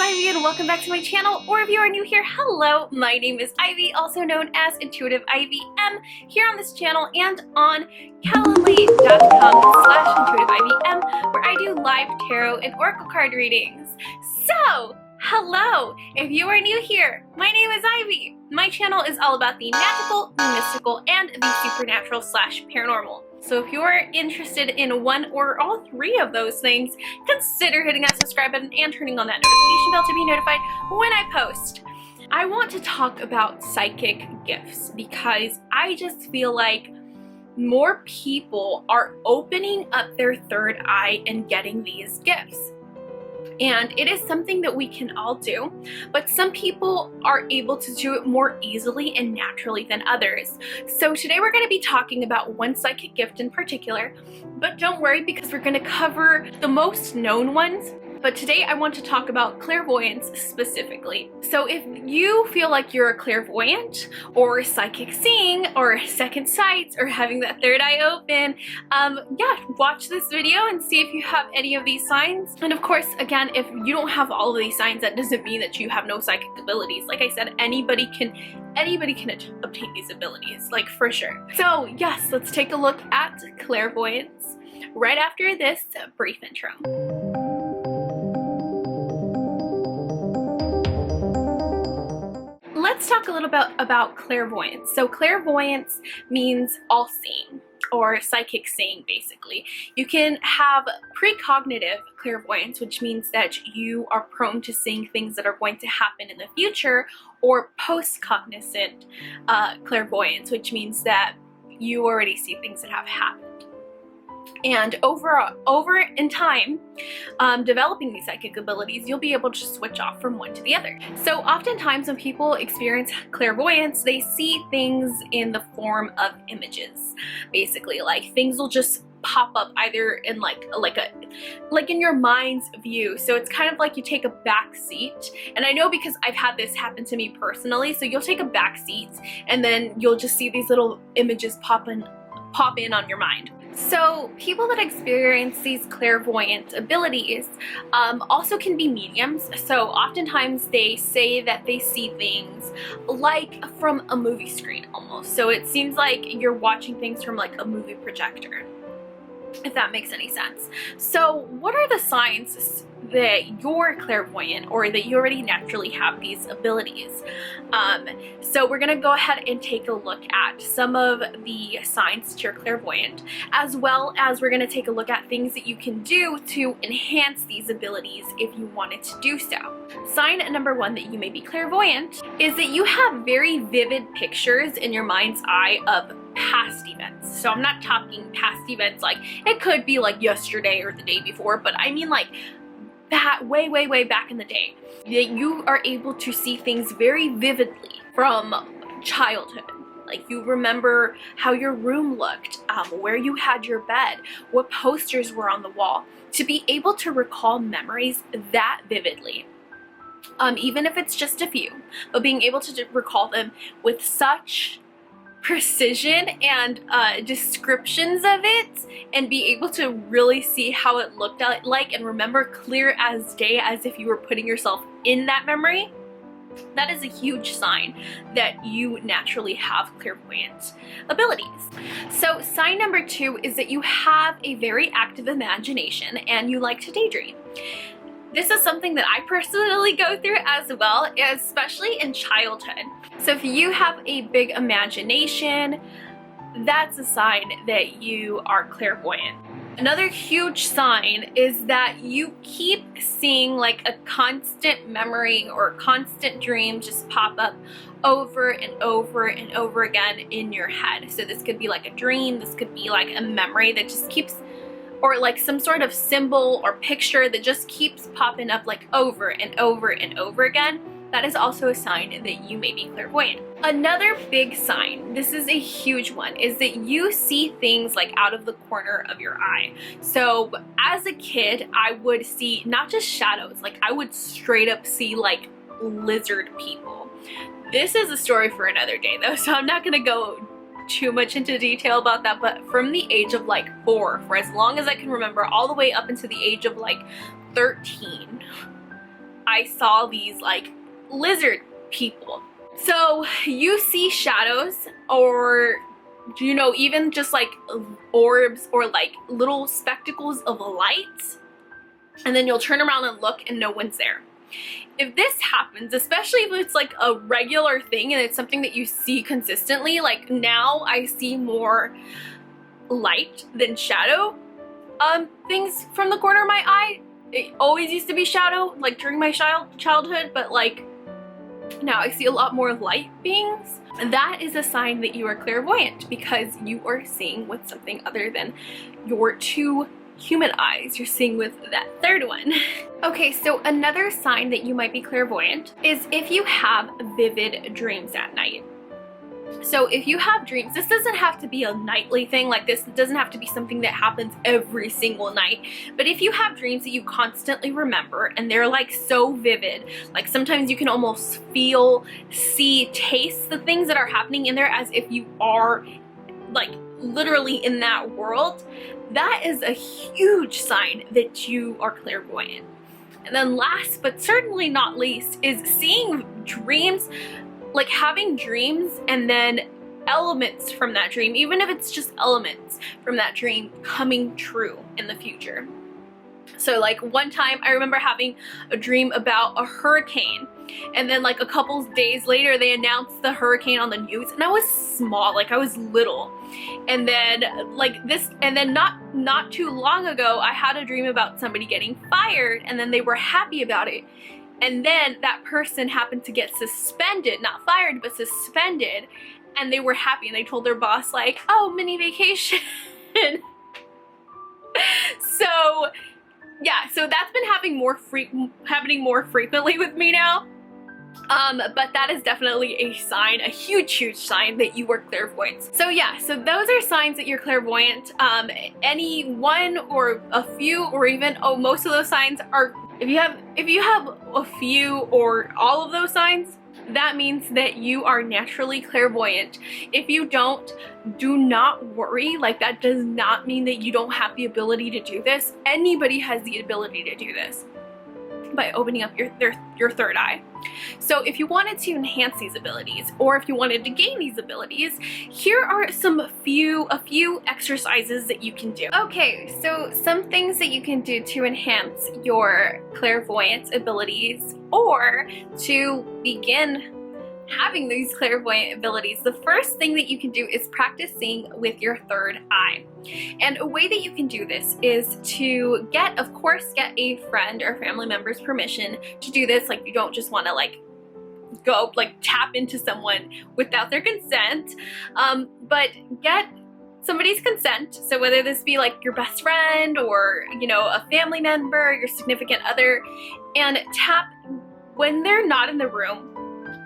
Ivy and welcome back to my channel, or if you are new here, hello, my name is Ivy, also known as Intuitive IVM, here on this channel and on calendly.com/intuitivivm, where I do live tarot and oracle card readings. So, hello, if you are new here, my name is Ivy. My channel is all about the magical, mystical, and the supernatural/paranormal. So if you're interested in one or all three of those things, consider hitting that subscribe button and turning on that notification bell to be notified when I post. I want to talk about psychic gifts because I just feel like more people are opening up their third eye and getting these gifts. And it is something that we can all do, but some people are able to do it more easily and naturally than others. So today we're going to be talking about one psychic gift in particular, but don't worry because we're going to cover the most known ones. But today I want to talk about clairvoyance specifically. So if you feel like you're a clairvoyant or psychic seeing or second sight or having that third eye open, yeah, watch this video and see if you have any of these signs. And of course, again, if you don't have all of these signs, that doesn't mean that you have no psychic abilities. Like I said, anybody can obtain these abilities, like for sure. So yes, let's take a look at clairvoyance right after this brief intro. Let's talk a little bit about clairvoyance. So clairvoyance means all-seeing or psychic seeing, basically. You can have precognitive clairvoyance, which means that you are prone to seeing things that are going to happen in the future, or post-cognizant clairvoyance, which means that you already see things that have happened. And over in time, developing these psychic abilities, you'll be able to switch off from one to the other. So oftentimes when people experience clairvoyance, they see things in the form of images. Basically, like things will just pop up either in like in your mind's view. So it's kind of like you take a back seat. And I know because I've had this happen to me personally. So you'll take a back seat and then you'll just see these little images pop in on your mind. So people that experience these clairvoyant abilities also can be mediums. So oftentimes they say that they see things like from a movie screen almost. So it seems like you're watching things from like a movie projector, if that makes any sense. So what are the signs that you're clairvoyant or that you already naturally have these abilities? So we're gonna go ahead and take a look at some of the signs that you're clairvoyant, as well as we're gonna take a look at things that you can do to enhance these abilities if you wanted to do so. Sign number one that you may be clairvoyant is that you have very vivid pictures in your mind's eye of past events. So I'm not talking past events like it could be like yesterday or the day before, but I mean like that way back in the day, that you are able to see things very vividly from childhood. Like you remember how your room looked, where you had your bed, what posters were on the wall, to be able to recall memories that vividly. Even if it's just a few, but being able to recall them with such precision and descriptions of it, and be able to really see how it looked like and remember clear as day as if you were putting yourself in that memory, that is a huge sign that you naturally have clairvoyant abilities. So sign number two is that you have a very active imagination and you like to daydream. This is something that I personally go through as well, especially in childhood. So if you have a big imagination, that's a sign that you are clairvoyant. Another huge sign is that you keep seeing like a constant memory or a constant dream just pop up over and over and over again in your head. So this could be like a dream, this could be like a memory that just keeps, or like some sort of symbol or picture that just keeps popping up like over and over and over again. That is also a sign that you may be clairvoyant. Another big sign, this is a huge one, is that you see things like out of the corner of your eye. So as a kid, I would see not just shadows, like I would straight up see like lizard people. This is a story for another day though, so I'm not gonna go too much into detail about that, but from the age of like 4, for as long as I can remember, all the way up into the age of like 13, I saw these like lizard people. So you see shadows, or you know, even just like orbs or like little spectacles of light, and then you'll turn around and look and no one's there. If this happens, especially if it's like a regular thing and it's something that you see consistently, like now I see more light than shadow things from the corner of my eye. It always used to be shadow, like during my childhood, but like now I see a lot more light beings. And that is a sign that you are clairvoyant, because you are seeing with something other than your two human eyes. You're seeing with that third one. Okay, so another sign that you might be clairvoyant is if you have vivid dreams at night. So if you have dreams, this doesn't have to be a nightly thing, like this doesn't have to be something that happens every single night, but if you have dreams that you constantly remember and they're like so vivid, like sometimes you can almost feel, see, taste the things that are happening in there as if you are like literally in that world, that is a huge sign that you are clairvoyant. And then last but certainly not least is seeing dreams, like having dreams and then elements from that dream, even if it's just elements from that dream coming true in the future. So like one time I remember having a dream about a hurricane, and then like a couple days later they announced the hurricane on the news, and I was small, like I was little. And then like this, and then not too long ago I had a dream about somebody getting fired, and then they were happy about it. And then that person happened to get suspended, not fired, but suspended, and they were happy and they told their boss like, oh, mini vacation. So yeah, so that's been happening more frequently with me now. But that is definitely a sign, a huge sign that you are clairvoyant. So yeah, so those are signs that you're clairvoyant. Any one or a few, or even, oh, most of those signs are, if you have a few or all of those signs, that means that you are naturally clairvoyant. If you don't, do not worry. Like, that does not mean that you don't have the ability to do this. Anybody has the ability to do this by opening up your third eye. So if you wanted to enhance these abilities, or if you wanted to gain these abilities, here are a few exercises that you can do. Okay, so some things that you can do to enhance your clairvoyance abilities, or to begin having these clairvoyant abilities. The first thing that you can do is practice seeing with your third eye. And a way that you can do this is to of course get a friend or family member's permission to do this. Like, you don't just want to like go like tap into someone without their consent, but get somebody's consent. So whether this be like your best friend, or you know, a family member, your significant other, and tap when they're not in the room,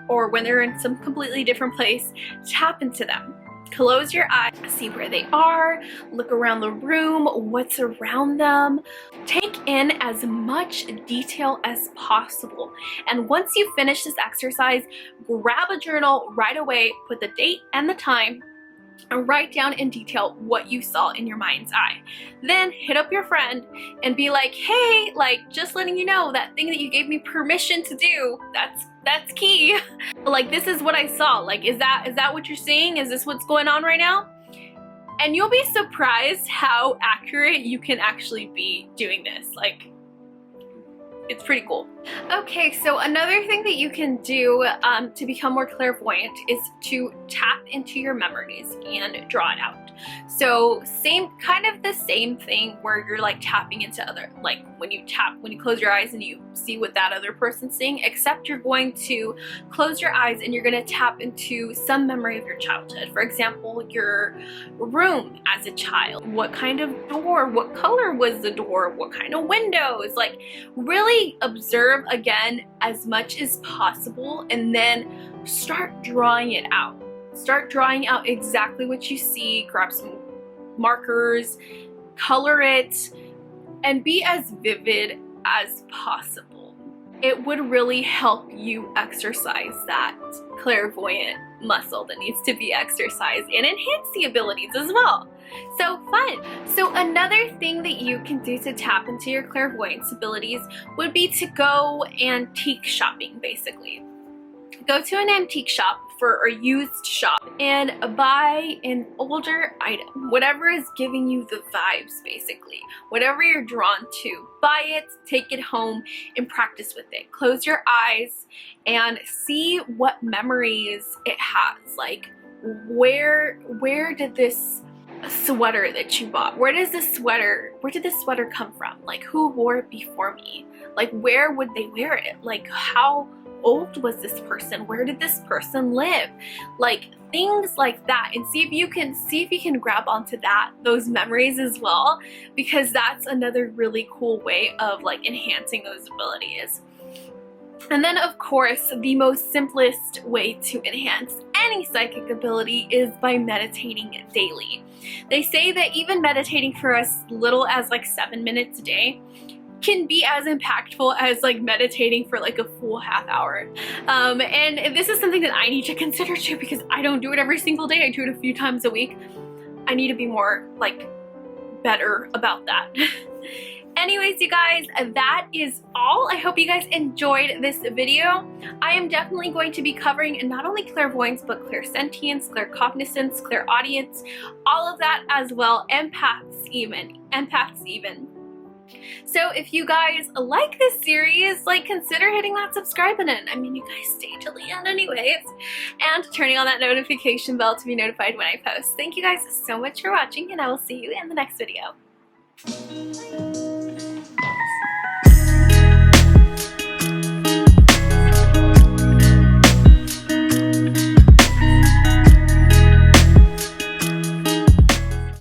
or when they're in some completely different place. Tap into them. Close your eyes, see where they are, look around the room, what's around them. Take in as much detail as possible. And once you finish this exercise, grab a journal right away, put the date and the time, and write down in detail what you saw in your mind's eye. Then hit up your friend and be like, hey, like, just letting you know, that thing that you gave me permission to do, that's key. Like, this is what I saw. Like, is that what you're seeing? Is this what's going on right now? And you'll be surprised how accurate you can actually be doing this. Like, it's pretty cool. Okay, so another thing that you can do to become more clairvoyant is to tap into your memories and draw it out. So kind of the same thing where you're like tapping into other, like when you close your eyes and you see what that other person's seeing, except you're going to close your eyes and you're going to tap into some memory of your childhood. For example, your room as a child. What kind of door? What color was the door? What kind of windows? Like, really observe again as much as possible, and then start drawing it out. Start drawing out exactly what you see. Grab some markers, color it, and be as vivid as possible. it would really help you exercise that clairvoyant muscle that needs to be exercised and enhance the abilities as well. So fun. So another thing that you can do to tap into your clairvoyance abilities would be to go antique shopping, basically. Go to an antique shop or a used shop and buy an older item, whatever is giving you the vibes, basically. Whatever you're drawn to, buy it, take it home, and practice with it. Close your eyes and see what memories it has. Like, where did this sweater that you bought, where did this sweater come from? Like, who wore it before me? Like, where would they wear it? Like, how old was this person? Where did this person live? Like, things like that, and see if you can grab onto those memories as well, because that's another really cool way of like enhancing those abilities. And then, of course, the most simplest way to enhance any psychic ability is by meditating daily. They say that even meditating for as little as like 7 minutes a day can be as impactful as like meditating for like a full half hour. And this is something that I need to consider too, because I don't do it every single day. I do it a few times a week. I need to be more like better about that. Anyways, you guys, that is all. I hope you guys enjoyed this video. I am definitely going to be covering not only clairvoyance, but clairsentience, claircognizance, clairaudience, all of that as well, empaths even. So if you guys like this series, like, consider hitting that subscribe button. I mean, you guys stay till the end anyways. And turning on that notification bell to be notified when I post. Thank you guys so much for watching, and I will see you in the next video.